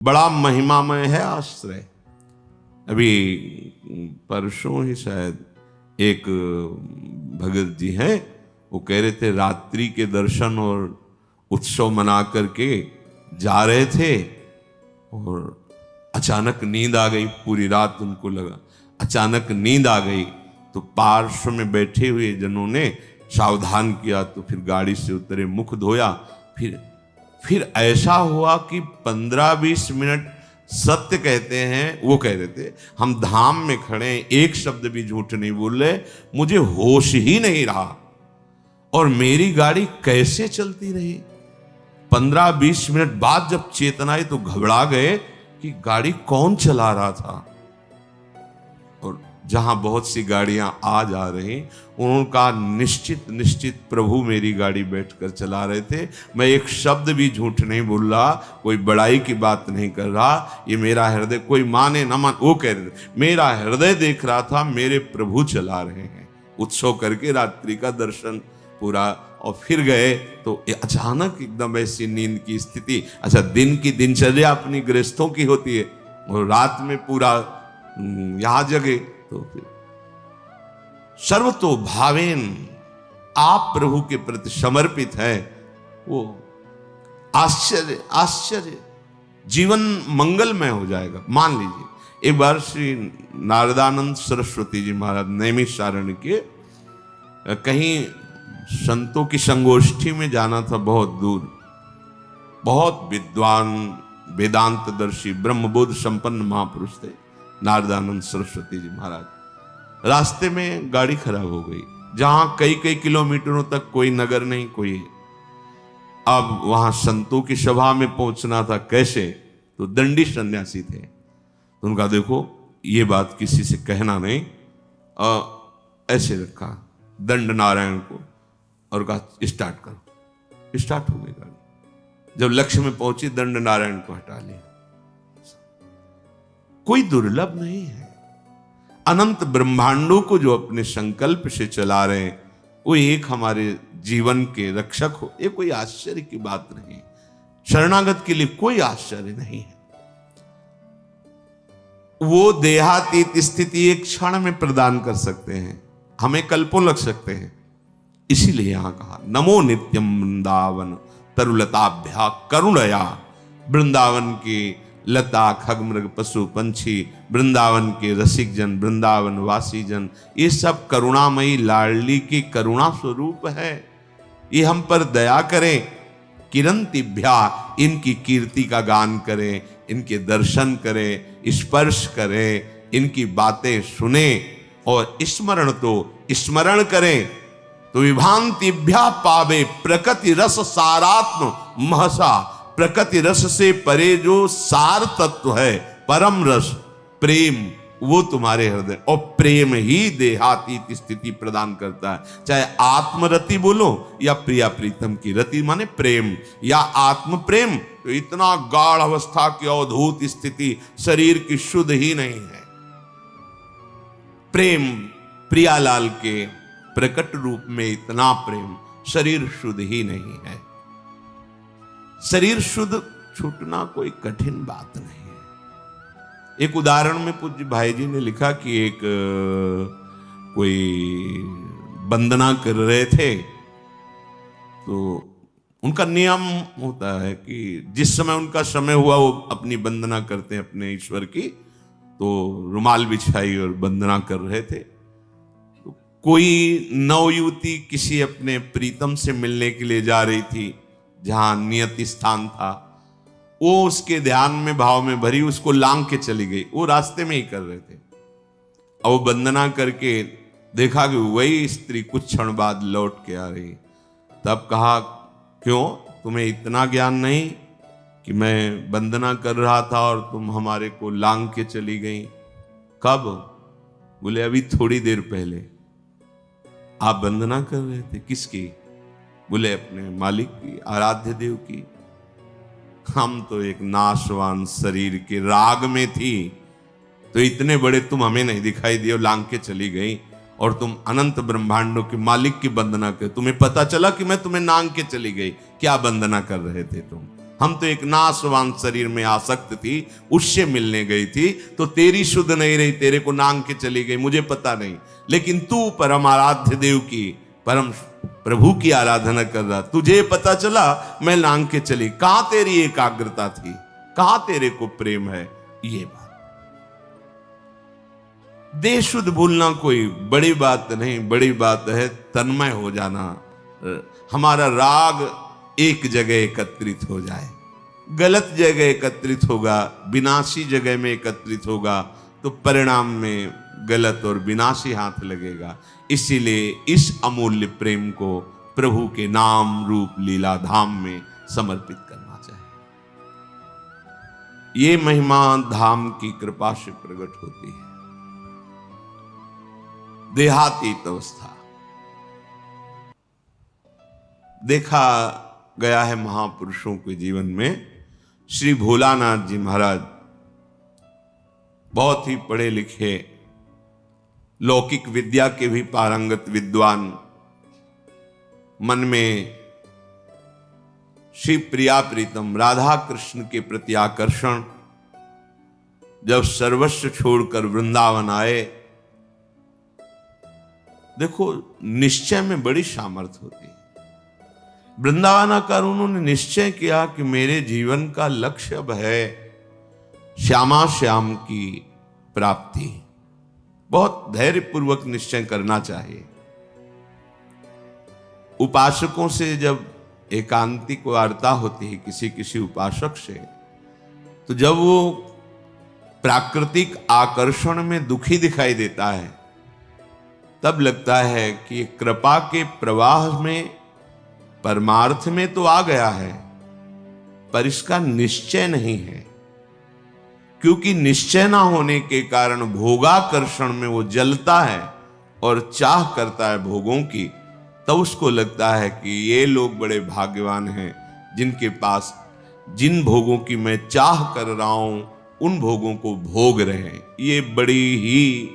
बड़ा महिमामय है आश्रय। अभी परसों ही शायद एक भगत जी हैं, वो कह रहे थे रात्रि के दर्शन और उत्सव मना करके जा रहे थे और अचानक नींद आ गई। पूरी रात उनको लगा, अचानक नींद आ गई तो पार्श्व में बैठे हुए जनों ने सावधान किया, तो फिर गाड़ी से उतरे, मुख धोया। फिर ऐसा हुआ कि 15-20 मिनट सत्य कहते हैं, वो कह रहे थे हम धाम में खड़े हैं, एक शब्द भी झूठ नहीं बोल रहे, मुझे होश ही नहीं रहा और मेरी गाड़ी कैसे चलती रही। 15-20 मिनट बाद जब चेतना आई तो घबरा गए कि गाड़ी कौन चला रहा था। और जहां बहुत सी गाड़ियां आ जा रही, उनका निश्चित प्रभु मेरी गाड़ी बैठकर चला रहे थे। मैं एक शब्द भी झूठ नहीं बोल रहा, कोई बड़ाई की बात नहीं कर रहा। ये मेरा हृदय, कोई माने ना मान, वो कह रहे थे मेरा हृदय देख रहा था, मेरे प्रभु चला रहे हैं। उत्सव करके रात्रि का दर्शन पूरा और फिर गए तो अचानक एकदम ऐसी नींद की स्थिति। अच्छा, दिन की दिनचर्या अपनी गृहस्थों की होती है और रात में पूरा यहां जगे तो फिर सर्वतो भावेन आप प्रभु के प्रति समर्पित है। वो आश्चर्य जीवन मंगलमय हो जाएगा। मान लीजिए एक बार श्री नारदानंद सरस्वती जी महाराज नैमिषारण्य के कहीं संतों की संगोष्ठी में जाना था, बहुत दूर, बहुत विद्वान वेदांतदर्शी ब्रह्मबोध संपन्न महापुरुष थे नारदानंद सरस्वती जी महाराज। रास्ते में गाड़ी खराब हो गई, जहां कई किलोमीटरों तक कोई नगर नहीं, कोई। अब वहां संतों की सभा में पहुंचना था, कैसे? तो दंडी सन्यासी थे, तो उनका देखो ये बात किसी से कहना नहीं, ऐसे रखा दंड नारायण को और कहा स्टार्ट करो। स्टार्ट हो गई गाड़ी। जब लक्ष्य में पहुंची दंड नारायण को हटा लिया। कोई दुर्लभ नहीं है। अनंत ब्रह्मांडों को जो अपने संकल्प से चला रहे हैं, वो एक हमारे जीवन के रक्षक हो, ये कोई आश्चर्य की बात नहीं। शरणागत के लिए कोई आश्चर्य नहीं है। वो देहातीत स्थिति एक क्षण में प्रदान कर सकते हैं, हमें कल्पों लग सकते हैं। इसीलिए यहां कहा नमो नित्यम वृंदावन तरुलताभ्या करुणया। वृंदावन की लता खगमृग पशु पंछी, वृंदावन के रसिक जन, वृंदावन वासी जन, ये सब करुणामयी लाडली की करुणा स्वरूप है। ये हम पर दया करें। किरंतिभ्या, इनकी कीर्ति का गान करें, इनके दर्शन करें, स्पर्श करें, इनकी बातें सुने और स्मरण करें तो विभांतिभ्या पावे प्रकृति रस सारात्म महसा। प्रकृति रस से परे जो सार तत्व है, परम रस प्रेम, वो तुम्हारे हृदय, और प्रेम ही देहातीत स्थिति प्रदान करता है। चाहे आत्मरति बोलो या प्रिया प्रीतम की रति, माने प्रेम या आत्म प्रेम, तो इतना गाढ़ अवस्था की अवधूत स्थिति शरीर की शुद्ध ही नहीं है। प्रेम प्रियालाल के प्रकट रूप में इतना प्रेम, शरीर शुद्ध ही नहीं है। शरीर शुद्ध छूटना कोई कठिन बात नहीं है। एक उदाहरण में पूज्य भाई जी ने लिखा कि एक कोई वंदना कर रहे थे, तो उनका नियम होता है कि जिस समय उनका समय हुआ वो अपनी वंदना करते हैं अपने ईश्वर की। तो रुमाल बिछाई और वंदना कर रहे थे। तो कोई नवयुवती किसी अपने प्रीतम से मिलने के लिए जा रही थी, जहां नियति स्थान था। वो उसके ध्यान में भाव में भरी उसको लांग के चली गई। वो रास्ते में ही कर रहे थे। अब वो वंदना करके देखा कि वही स्त्री कुछ क्षण बाद लौट के आ रही। तब कहा क्यों, तुम्हें इतना ज्ञान नहीं कि मैं वंदना कर रहा था और तुम हमारे को लांग के चली गई? कब? बोले अभी थोड़ी देर पहले। आप वंदना कर रहे थे, किसकी? बोले अपने मालिक की, आराध्य देव की। हम तो एक नाशवान शरीर के राग में थी, तो इतने बड़े तुम हमें नहीं दिखाई दिए, लांग के चली गई, और तुम अनंत ब्रह्मांडों के मालिक की वंदना कर, तुम्हें पता चला कि मैं तुम्हें नांग के चली गई। क्या वंदना कर रहे थे तुम? हम तो एक नाशवान शरीर में आसक्त थी, उससे मिलने गई थी, तो तेरी शुद्ध नहीं रही, तेरे को नांग के चली गई, मुझे पता नहीं। लेकिन तू परम आराध्य देव की, परम प्रभु की आराधना कर रहा, तुझे पता चला मैं नांग के चली। कहां तेरी एकाग्रता थी, कहां तेरे को प्रेम है? ये बात देह शुद्ध भूलना कोई बड़ी बात नहीं, बड़ी बात है तन्मय हो जाना। हमारा राग एक जगह एकत्रित हो जाए, गलत जगह एकत्रित होगा, विनाशी जगह में एकत्रित होगा, तो परिणाम में गलत और विनाशी हाथ लगेगा। इसीलिए इस अमूल्य प्रेम को प्रभु के नाम रूप लीला धाम में समर्पित करना चाहिए। ये महिमा धाम की कृपा से प्रकट होती है। देहातीत अवस्था देखा गया है महापुरुषों के जीवन में। श्री भोलानाथ जी महाराज बहुत ही पढ़े लिखे, लौकिक विद्या के भी पारंगत विद्वान, मन में श्री प्रिया प्रीतम राधा कृष्ण के प्रति आकर्षण, जब सर्वस्व छोड़कर वृंदावन आए। देखो, निश्चय में बड़ी सामर्थ्य होती है। वृंदावन आकर उन्होंने निश्चय किया कि मेरे जीवन का लक्ष्य अब है श्यामा श्याम की प्राप्ति। बहुत धैर्यपूर्वक निश्चय करना चाहिए। उपासकों से जब एकांतिक वार्ता होती है किसी किसी उपासक से, तो जब वो प्राकृतिक आकर्षण में दुखी दिखाई देता है, तब लगता है कि कृपा के प्रवाह में परमार्थ में तो आ गया है, पर इसका निश्चय नहीं है। क्योंकि निश्चय ना होने के कारण भोगाकर्षण में वो जलता है और चाह करता है भोगों की। तो उसको लगता है कि ये लोग बड़े भाग्यवान हैं जिनके पास जिन भोगों की मैं चाह कर रहा हूं, उन भोगों को भोग रहे हैं। ये बड़ी ही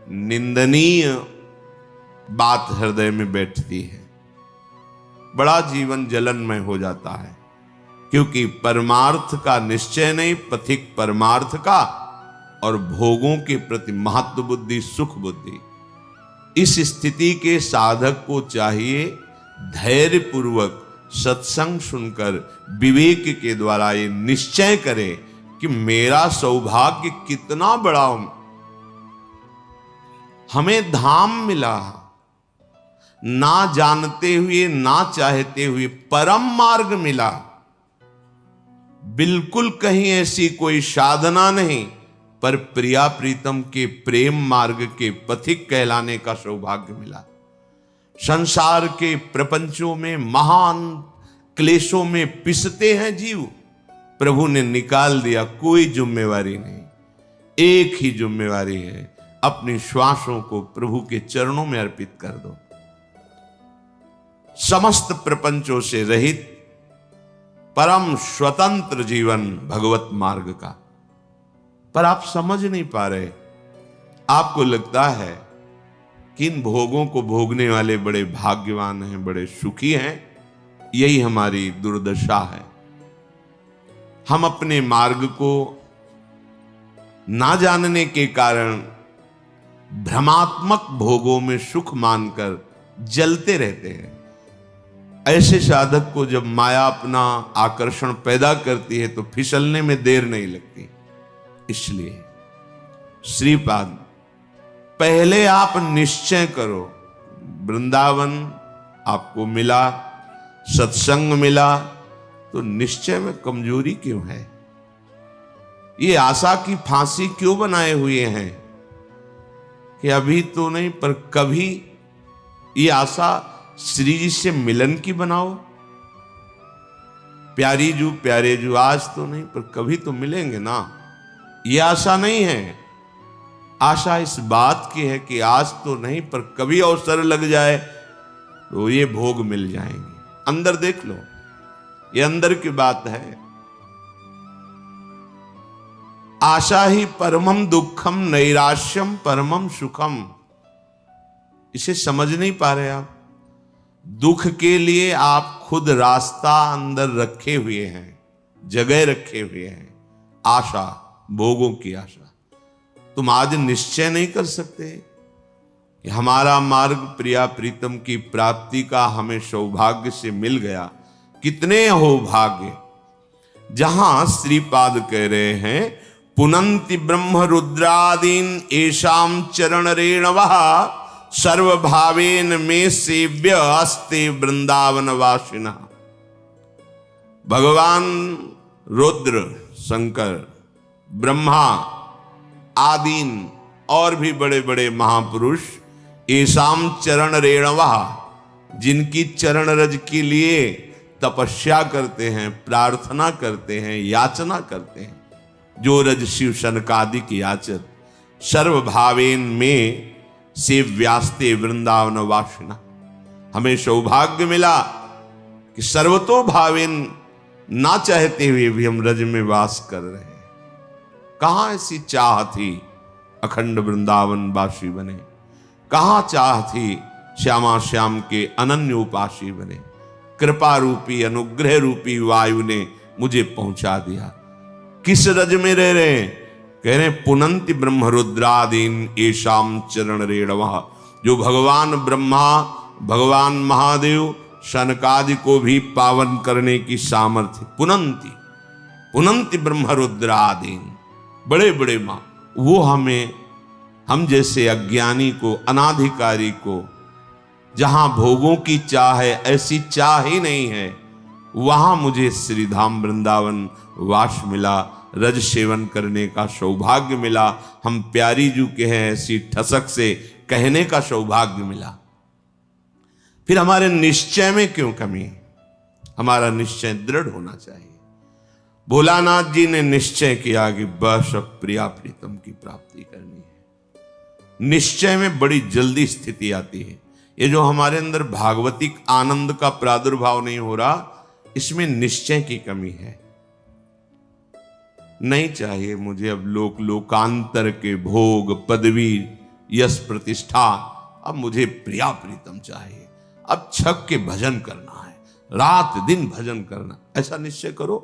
निंदनीय बात हृदय में बैठती है। बड़ा जीवन जलनमय हो जाता है, क्योंकि परमार्थ का निश्चय नहीं, पथिक परमार्थ का, और भोगों के प्रति महत्व बुद्धि, सुख बुद्धि। इस स्थिति के साधक को चाहिए धैर्य पूर्वक सत्संग सुनकर विवेक के द्वारा ये निश्चय करे कि मेरा सौभाग्य कितना बड़ा, हमें धाम मिला, ना जानते हुए ना चाहते हुए परम मार्ग मिला। बिल्कुल कहीं ऐसी कोई साधना नहीं, पर प्रिया प्रीतम के प्रेम मार्ग के पथिक कहलाने का सौभाग्य मिला। संसार के प्रपंचों में महान क्लेशों में पिसते हैं जीव, प्रभु ने निकाल दिया। कोई जिम्मेवारी नहीं, एक ही जिम्मेवारी है, अपनी श्वासों को प्रभु के चरणों में अर्पित कर दो। समस्त प्रपंचों से रहित परम स्वतंत्र जीवन भगवत मार्ग का। पर आप समझ नहीं पा रहे। आपको लगता है कि इन भोगों को भोगने वाले बड़े भाग्यवान हैं, बड़े सुखी हैं। यही हमारी दुर्दशा है। हम अपने मार्ग को ना जानने के कारण भ्रमात्मक भोगों में सुख मानकर जलते रहते हैं। ऐसे साधक को जब माया अपना आकर्षण पैदा करती है तो फिसलने में देर नहीं लगती। इसलिए श्रीपाद, पहले आप निश्चय करो। वृंदावन आपको मिला, सत्संग मिला, तो निश्चय में कमजोरी क्यों है? ये आशा की फांसी क्यों बनाए हुए हैं कि अभी तो नहीं पर कभी? ये आशा श्री जी से मिलन की बनाओ। प्यारी जू प्यारे जू, आज तो नहीं पर कभी तो मिलेंगे ना। ये आशा नहीं है। आशा इस बात की है कि आज तो नहीं पर कभी अवसर लग जाए तो ये भोग मिल जाएंगे। अंदर देख लो, ये अंदर की बात है। आशा ही परमम दुखम, नैराश्यम परमम सुखम। इसे समझ नहीं पा रहे आप। दुख के लिए आप खुद रास्ता अंदर रखे हुए हैं। जगह रखे हुए हैं, आशा, भोगों की आशा। तुम आज निश्चय नहीं कर सकते कि हमारा मार्ग प्रिया प्रीतम की प्राप्ति का हमें सौभाग्य से मिल गया। कितने हो भाग्य। जहां श्रीपाद कह रहे हैं पुनंति ब्रह्म रुद्रादीन एषाम चरण रेणवः सर्वभावेन में सेव्य अस्ते वृंदावन वासिनः। भगवान रुद्र, शंकर, ब्रह्मा आदीन और भी बड़े बड़े महापुरुष एषाम चरण रेणवः, जिनकी चरण रज के लिए तपस्या करते हैं, प्रार्थना करते हैं, याचना करते हैं, जो रज शिव शनकादिक याचर सर्वभावेन में सेव्यास्ते वृंदावन वासिना। हमें सौभाग्य मिला कि सर्वतो भावेन, ना चाहते हुए भी हम रज में वास कर रहे हैं। कहां ऐसी चाह थी अखंड वृंदावन वासी बने, कहां चाह थी श्यामा श्याम के अनन्य उपासी बने। कृपा रूपी अनुग्रह रूपी वायु ने मुझे पहुंचा दिया। किस रज में रह रहे हैं? कह रहे पुनंति ब्रह्म रुद्रादीन एषाम चरण रेणवः, जो भगवान ब्रह्मा, भगवान महादेव, शनकादि को भी पावन करने की सामर्थ्य। पुनंति, पुनंति ब्रह्म रुद्रादीन, बड़े बड़े मां, वो हमें, हम जैसे अज्ञानी को, अनाधिकारी को, जहां भोगों की चाह है, ऐसी चाह ही नहीं है, वहां मुझे श्रीधाम वृंदावन वास मिला, रज सेवन करने का सौभाग्य मिला। हम प्यारी जू के हैं ऐसी ठसक से कहने का सौभाग्य मिला। फिर हमारे निश्चय में क्यों कमी है? हमारा निश्चय दृढ़ होना चाहिए। भोलानाथ जी ने निश्चय किया कि बस अब प्रिया प्रीतम की प्राप्ति करनी है। निश्चय में बड़ी जल्दी स्थिति आती है। ये जो हमारे अंदर भागवतिक आनंद का प्रादुर्भाव नहीं हो रहा, इसमें निश्चय की कमी है। नहीं चाहिए मुझे अब लोकांतर के भोग, पदवी, यश, प्रतिष्ठा। अब मुझे प्रिया प्रीतम चाहिए। अब छक के भजन करना है, रात दिन भजन करना। ऐसा निश्चय करो।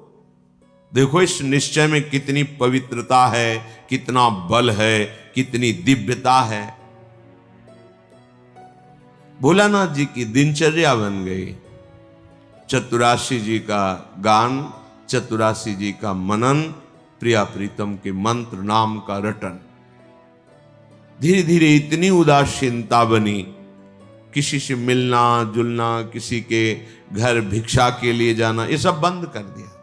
देखो इस निश्चय में कितनी पवित्रता है, कितना बल है, कितनी दिव्यता है। भोलानाथ जी की दिनचर्या बन गई। चतुराशी जी का गान, चतुराशी जी का मनन, प्रिया प्रीतम के मंत्र नाम का रटन। धीरे धीरे इतनी उदासीनता बनी, किसी से मिलना जुलना, किसी के घर भिक्षा के लिए जाना, ये सब बंद कर दिया।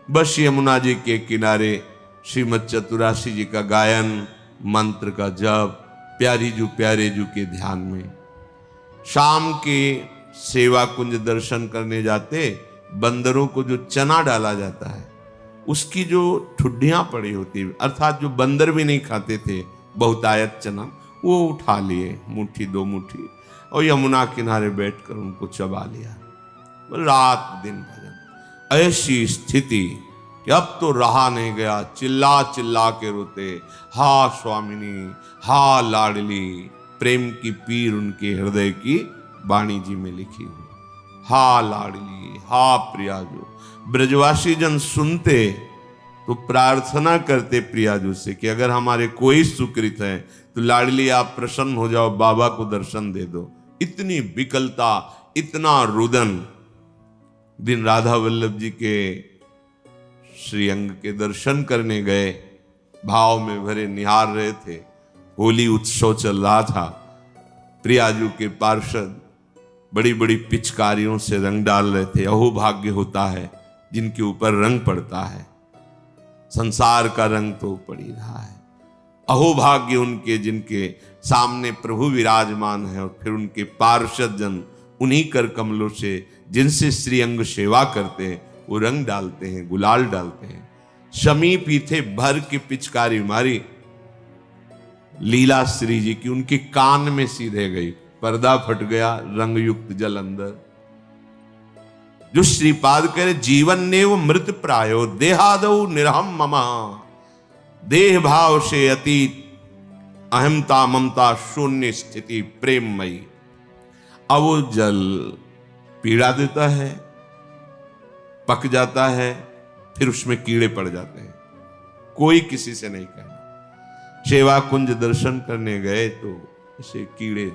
बस यमुना जी के किनारे श्रीमद चतुराशी जी का गायन, मंत्र का जप, प्यारे जू के ध्यान में। शाम के सेवा कुंज दर्शन करने जाते, बंदरों को जो चना डाला जाता है, उसकी जो ठुड्डियां पड़ी होती, अर्थात जो बंदर भी नहीं खाते थे, बहुतायत चना, वो उठा लिए मुट्ठी दो मुट्ठी, और यमुना किनारे बैठकर उनको चबा लिया। रात दिन भजन। ऐसी स्थिति कि अब तो रहा नहीं गया, चिल्ला चिल्ला के रोते, हा स्वामिनी, हा लाडली। प्रेम की पीर उनके हृदय की वाणी जी में लिखी हुई। हा लाडली, हा प्रियाजू। ब्रजवासी जन सुनते तो प्रार्थना करते प्रियाजू से कि अगर हमारे कोई सुकृत है तो लाडली आप प्रसन्न हो जाओ, बाबा को दर्शन दे दो। इतनी विकलता, इतना रुदन। दिन राधा वल्लभ जी के श्रीअंग के दर्शन करने गए, भाव में भरे निहार रहे थे। होली उत्सव चल रहा था। प्रियाजू के पार्षद बड़ी बड़ी पिचकारियों से रंग डाल रहे थे। अहो भाग्य होता है जिनके ऊपर रंग पड़ता है। संसार का रंग तो पड़ ही रहा है। अहो भाग्य उनके जिनके सामने प्रभु विराजमान है, और फिर उनके पार्षद जन उन्हीं कर कमलों से जिनसे श्रीअंग सेवा करते हैं, वो रंग डालते हैं, गुलाल डालते हैं। समीप ही थे, भर की पिचकारी मारी। लीला श्री जी की उनके कान में सीधे गई, पर्दा फट गया, रंग युक्त जल अंदर। जो श्रीपाद कह रहे जीवन ने वो मृत प्रायो, देहादौ निरहम ममा। देह भाव से अतीत, अहमता ममता शून्य स्थिति प्रेममयी। अब वो जल पीड़ा देता है, पक जाता है, फिर उसमें कीड़े पड़ जाते हैं, कोई किसी से नहीं कहना। सेवा कुंज दर्शन करने गए तो ऐसे कीड़े,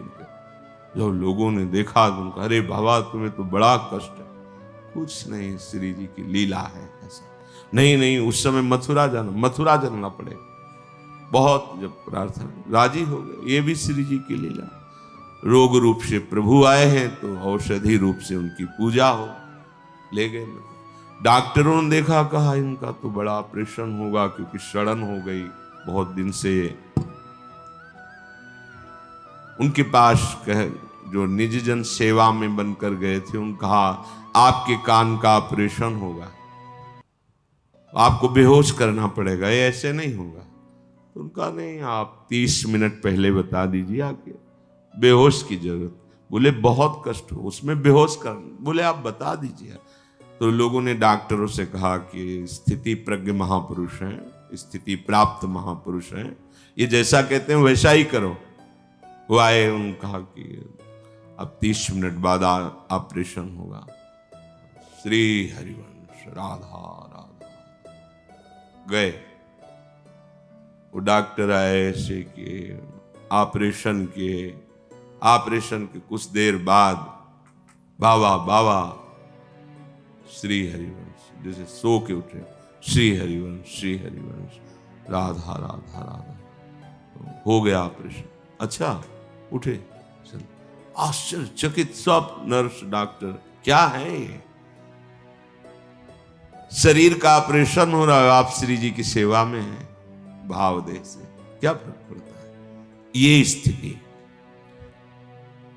जब लोगों ने देखा तो उनका, अरे बाबा तुम्हें तो बड़ा कष्ट है। कुछ नहीं, श्री जी की लीला है ऐसा। नहीं, उस समय मथुरा जाना पड़े। बहुत जब प्रार्थना, राजी हो गए, ये भी श्री जी की लीला। रोग रूप से प्रभु आए हैं तो औषधि रूप से उनकी पूजा हो, ले गए। डॉक्टरों ने देखा, कहा इनका तो बड़ा ऑपरेशन होगा क्योंकि सड़न हो गई बहुत दिन से। उनके पास जो निज जन सेवा में बनकर गए थे, उन्होंने कहा आपके कान का ऑपरेशन होगा, आपको बेहोश करना पड़ेगा, ये ऐसे नहीं होगा। तो उनका नहीं, आप 30 मिनट पहले बता दीजिए आके, बेहोश की जरूरत। बोले बहुत कष्ट हो उसमें बेहोश कर, बोले आप बता दीजिए। तो लोगों ने डॉक्टरों से कहा कि स्थिति प्रज्ञ महापुरुष हैं, स्थिति प्राप्त महापुरुष हैं, ये जैसा कहते हैं वैसा ही करो। वो आए, उन्होंने कहा कि अब 30 मिनट बाद ऑपरेशन होगा। श्री हरिवंश राधा राधा गए। वो डॉक्टर आए ऐसे कि ऑपरेशन के कुछ देर बाद बाबा श्री हरिवंश, जैसे सो के उठे, श्री हरिवंश राधा राधा राधा, तो हो गया ऑपरेशन। अच्छा उठे, आश्चर्यचकित सब नर्स डॉक्टर, क्या है ये, शरीर का ऑपरेशन हो रहा है, आप श्री जी की सेवा में हैं, भाव देह से क्या फर्क पड़ता है। ये स्थिति।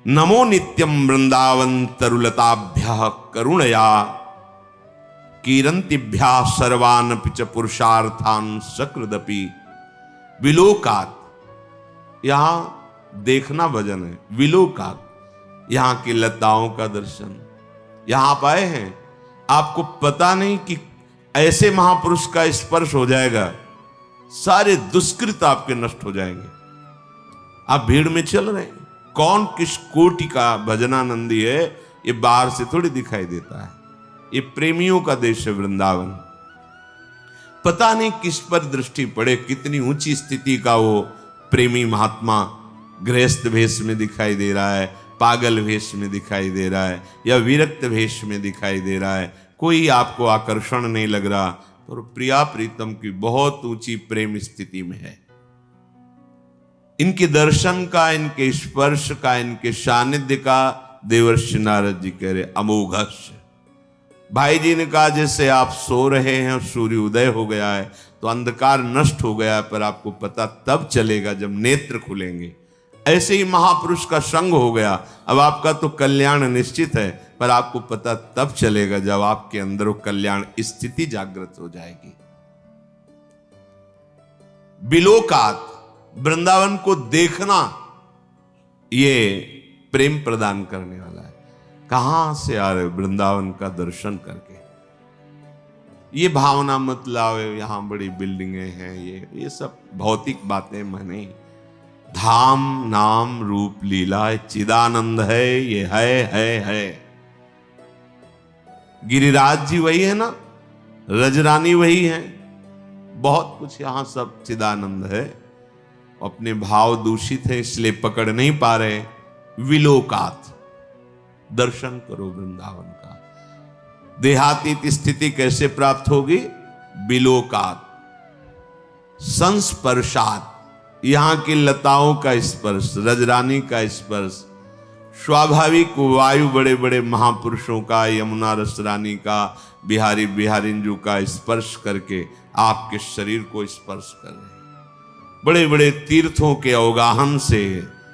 नमो नित्यम वृंदावन तरुलताभ्यः करुणया कीरंतिभ्या सर्वान पिच पुरुषार्थान सकृदपि विलोकात। यहां देखना भजन है, विलोकात, यहां की लताओं का दर्शन। यहां आप आए हैं, आपको पता नहीं कि ऐसे महापुरुष का स्पर्श हो जाएगा, सारे दुष्कृत आपके नष्ट हो जाएंगे। आप भीड़ में चल रहे हैं, कौन किस कोटि का भजनानंदी है ये बाहर से थोड़ी दिखाई देता है। ये प्रेमियों का देश है वृंदावन। पता नहीं किस पर दृष्टि पड़े, कितनी ऊंची स्थिति का वो प्रेमी महात्मा गृहस्थ वेश में दिखाई दे रहा है, पागल वेश में दिखाई दे रहा है, या विरक्त वेश में दिखाई दे रहा है, कोई आपको आकर्षण नहीं लग रहा, और प्रिया प्रीतम की बहुत ऊंची प्रेम स्थिति में है। इनके दर्शन का, इनके स्पर्श का, इनके सानिध्य का देवर्षि नारद जी कह रहे अमोघस्य। भाई जी ने कहा जैसे आप सो रहे हैं और सूर्य उदय हो गया है तो अंधकार नष्ट हो गया है, पर आपको पता तब चलेगा जब नेत्र खुलेंगे। ऐसे ही महापुरुष का संग हो गया, अब आपका तो कल्याण निश्चित है, पर आपको पता तब चलेगा जब आपके अंदर वो कल्याण स्थिति जागृत हो जाएगी। बिलोकात, वृंदावन को देखना ये प्रेम प्रदान करने वाला है। कहां से आ रहे, वृंदावन का दर्शन करके। ये भावना मत लाओ यहां बड़ी बिल्डिंगें हैं, ये सब भौतिक बातें माने। धाम नाम रूप लीला चिदानंद है, ये है। गिरिराज जी वही है ना, रजरानी वही है, बहुत कुछ यहां सब चिदानंद है। अपने भाव दूषित है इसलिए पकड़ नहीं पा रहे। विलोकात, दर्शन करो वृंदावन का। देहातीत स्थिति कैसे प्राप्त होगी? बिलोकात, संस्पर्शात, यहां की लताओं का स्पर्श, रजरानी का स्पर्श, स्वाभाविक वायु बड़े बड़े महापुरुषों का, यमुना रसरानी का, बिहारी बिहारिंजू का स्पर्श करके आपके शरीर को स्पर्श कर रहे हैं। बड़े बड़े तीर्थों के अवगाहन से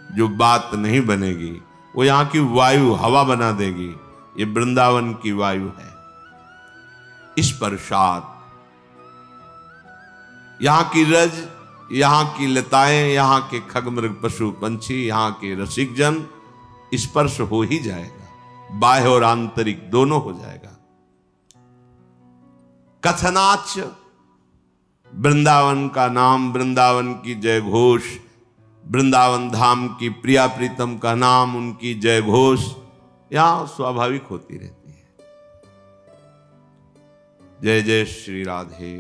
जो बात नहीं बनेगी वो यहां की वायु हवा बना देगी। ये वृंदावन की वायु है। स्पर्शात, यहां की रज, यहां की लताएं, यहां के खगमृग पशु पंछी, यहां के रसिक जन, स्पर्श हो ही जाएगा, बाह्य और आंतरिक दोनों हो जाएगा। कथनाच, वृंदावन का नाम, वृंदावन की जय घोष, वृंदावन धाम की प्रिया प्रीतम का नाम, उनकी जय घोष यहां स्वाभाविक होती रहती है। जय जय श्री राधे।